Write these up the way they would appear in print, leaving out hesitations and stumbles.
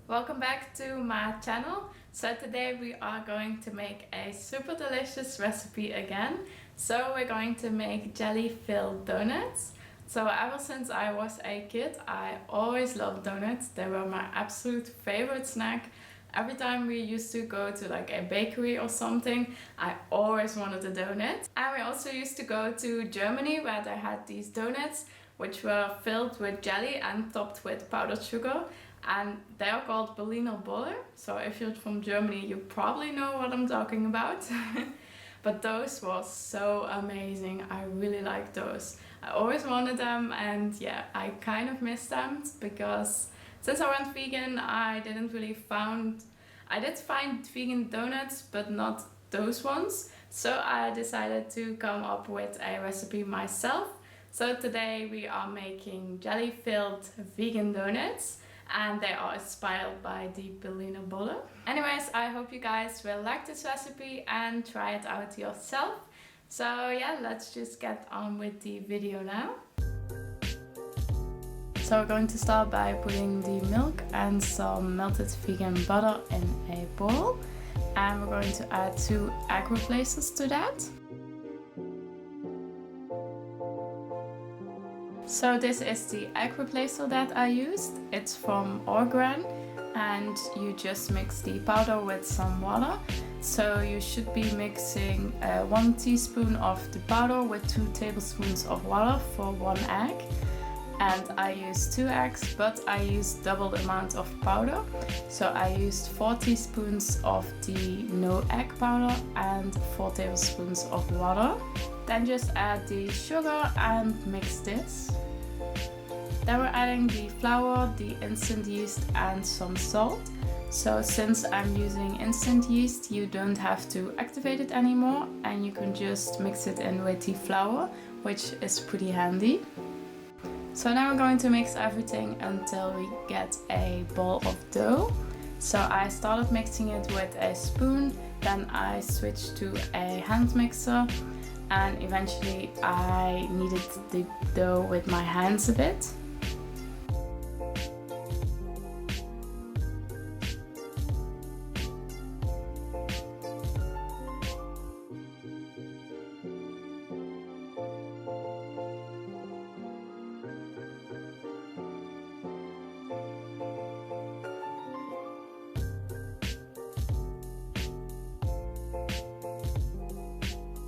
Welcome back to my channel. So today we are going to make a super delicious recipe again. So we're going to make jelly filled donuts. So ever since I was a kid, I always loved donuts. They were my absolute favorite snack. Every time we used to go to like a bakery or something, I always wanted a donut. And we also used to go to Germany where they had these donuts which were filled with jelly and topped with powdered sugar. And they are called Berliner Bolle. So if you're from Germany, you probably know what I'm talking about. But those were so amazing. I really liked those. I always wanted them, and yeah, I kind of missed them because since I went vegan, I did find vegan donuts, but not those ones. So I decided to come up with a recipe myself. So today we are making jelly filled vegan donuts, and they are inspired by the Berliner Bolle. Anyways, I hope you guys will like this recipe and try it out yourself. So yeah, let's just get on with the video now. So we're going to start by putting the milk and some melted vegan butter in a bowl. And we're going to add 2 egg replacers to that. So this is the egg replacer that I used. It's from Orgran, and you just mix the powder with some water. So you should be mixing 1 teaspoon of the powder with 2 tablespoons of water for 1 egg. And I used 2 eggs, but I used double the amount of powder. So I used 4 teaspoons of the no egg powder and 4 tablespoons of water. Then just add the sugar and mix this. Then we're adding the flour, the instant yeast and some salt. So since I'm using instant yeast, you don't have to activate it anymore, and you can just mix it in with the flour, which is pretty handy. So now we're going to mix everything until we get a ball of dough. So I started mixing it with a spoon, then I switched to a hand mixer, and eventually I kneaded the dough with my hands a bit.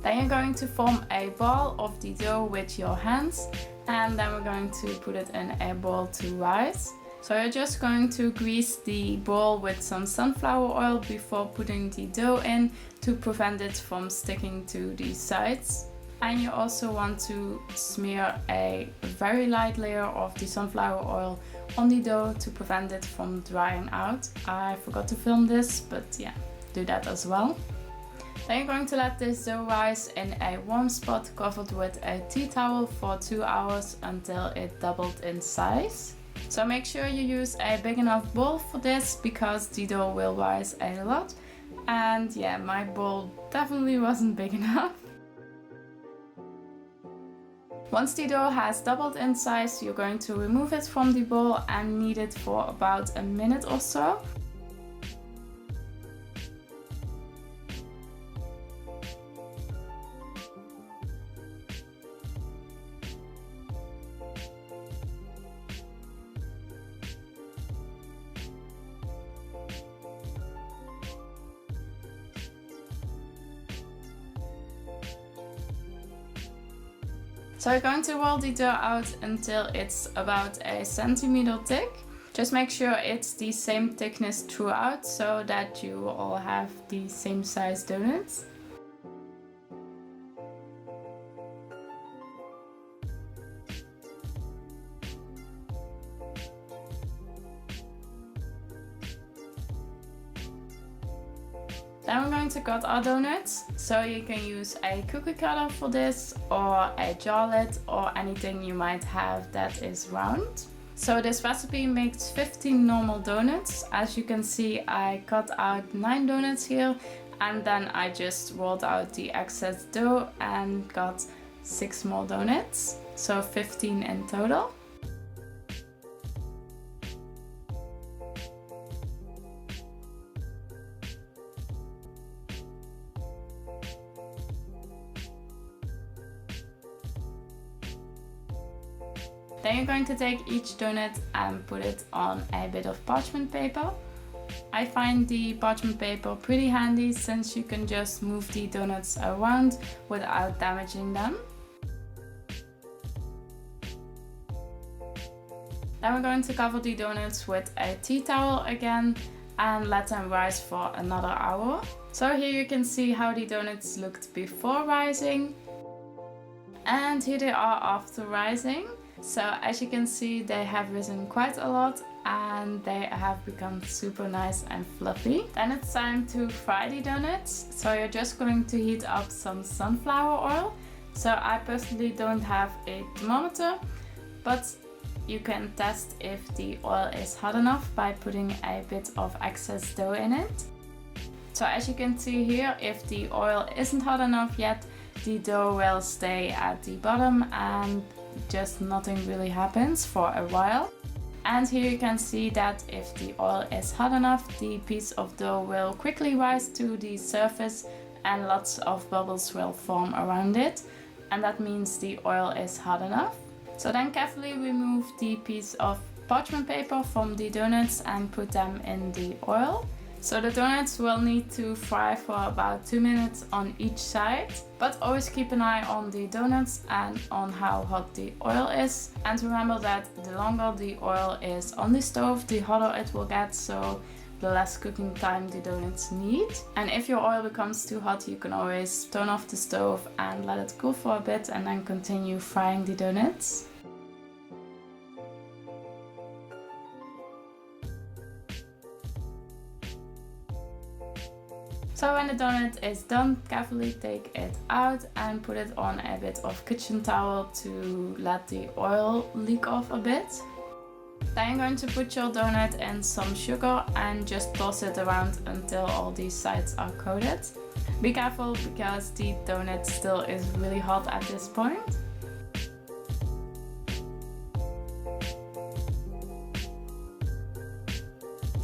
Then you're going to form a ball of the dough with your hands, and then we're going to put it in a bowl to rise. So you're just going to grease the bowl with some sunflower oil before putting the dough in to prevent it from sticking to the sides. And you also want to smear a very light layer of the sunflower oil on the dough to prevent it from drying out. I forgot to film this, but yeah, do that as well. Then you're going to let this dough rise in a warm spot covered with a tea towel for 2 hours until it doubled in size. So make sure you use a big enough bowl for this because the dough will rise a lot. And yeah, my bowl definitely wasn't big enough. Once the dough has doubled in size, you're going to remove it from the bowl and knead it for about a minute or so. So you're going to roll the dough out until it's about a centimeter thick. Just make sure it's the same thickness throughout so that you all have the same size donuts. Then we're going to cut our donuts, so you can use a cookie cutter for this, or a jar lid, or anything you might have that is round. So this recipe makes 15 normal donuts. As you can see, I cut out 9 donuts here, and then I just rolled out the excess dough and got 6 more donuts, so 15 in total. Then you're going to take each donut and put it on a bit of parchment paper. I find the parchment paper pretty handy since you can just move the donuts around without damaging them. Then we're going to cover the donuts with a tea towel again and let them rise for another hour. So here you can see how the donuts looked before rising, and here they are after rising. So as you can see, they have risen quite a lot and they have become super nice and fluffy. Then it's time to fry the donuts. So you're just going to heat up some sunflower oil. So I personally don't have a thermometer, but you can test if the oil is hot enough by putting a bit of excess dough in it. So as you can see here, if the oil isn't hot enough yet, the dough will stay at the bottom and just nothing really happens for a while. And here you can see that if the oil is hot enough, the piece of dough will quickly rise to the surface and lots of bubbles will form around it. And that means the oil is hot enough. So then carefully remove the piece of parchment paper from the donuts and put them in the oil. So the donuts will need to fry for about 2 minutes on each side, but always keep an eye on the donuts and on how hot the oil is. And remember that the longer the oil is on the stove, the hotter it will get, so the less cooking time the donuts need. And if your oil becomes too hot, you can always turn off the stove and let it cool for a bit and then continue frying the donuts. So when the donut is done, carefully take it out and put it on a bit of kitchen towel to let the oil leak off a bit. Then you're going to put your donut in some sugar and just toss it around until all these sides are coated. Be careful because the donut still is really hot at this point.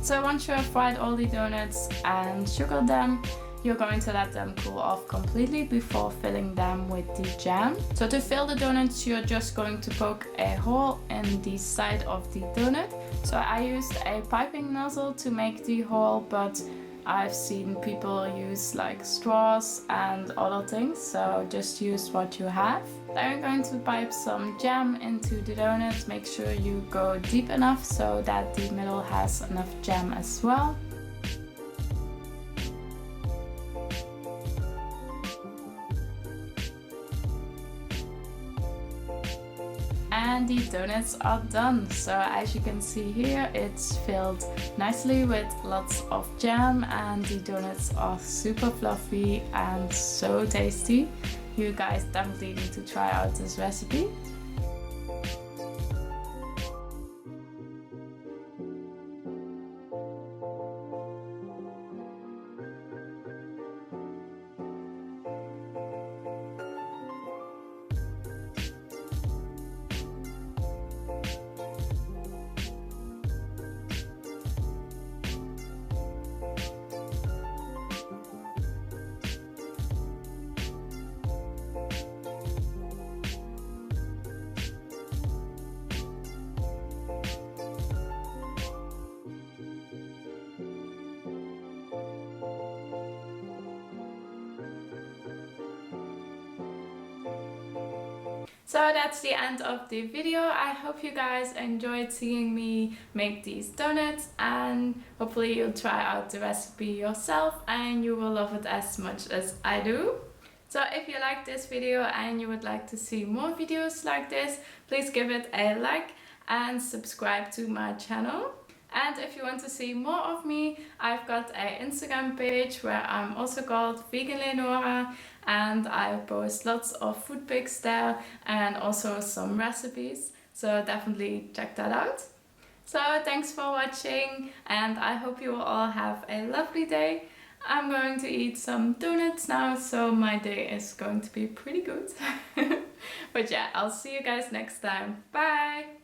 So once you have fried all the donuts and sugared them, you're going to let them cool off completely before filling them with the jam. So to fill the donuts, you're just going to poke a hole in the side of the donut. So I used a piping nozzle to make the hole, but I've seen people use like straws and other things, so just use what you have. Then you're going to pipe some jam into the donut. Make sure you go deep enough so that the middle has enough jam as well. And the donuts are done. So as you can see here, it's filled nicely with lots of jam and the donuts are super fluffy and so tasty. You guys definitely need to try out this recipe. So that's the end of the video. I hope you guys enjoyed seeing me make these donuts, and hopefully you'll try out the recipe yourself and you will love it as much as I do. So if you like this video and you would like to see more videos like this, please give it a like and subscribe to my channel. And if you want to see more of me, I've got an Instagram page where I'm also called Veganleonora, and I post lots of food pics there and also some recipes, so definitely check that out. So thanks for watching and I hope you will all have a lovely day. I'm going to eat some donuts now, so my day is going to be pretty good. But yeah, I'll see you guys next time. Bye!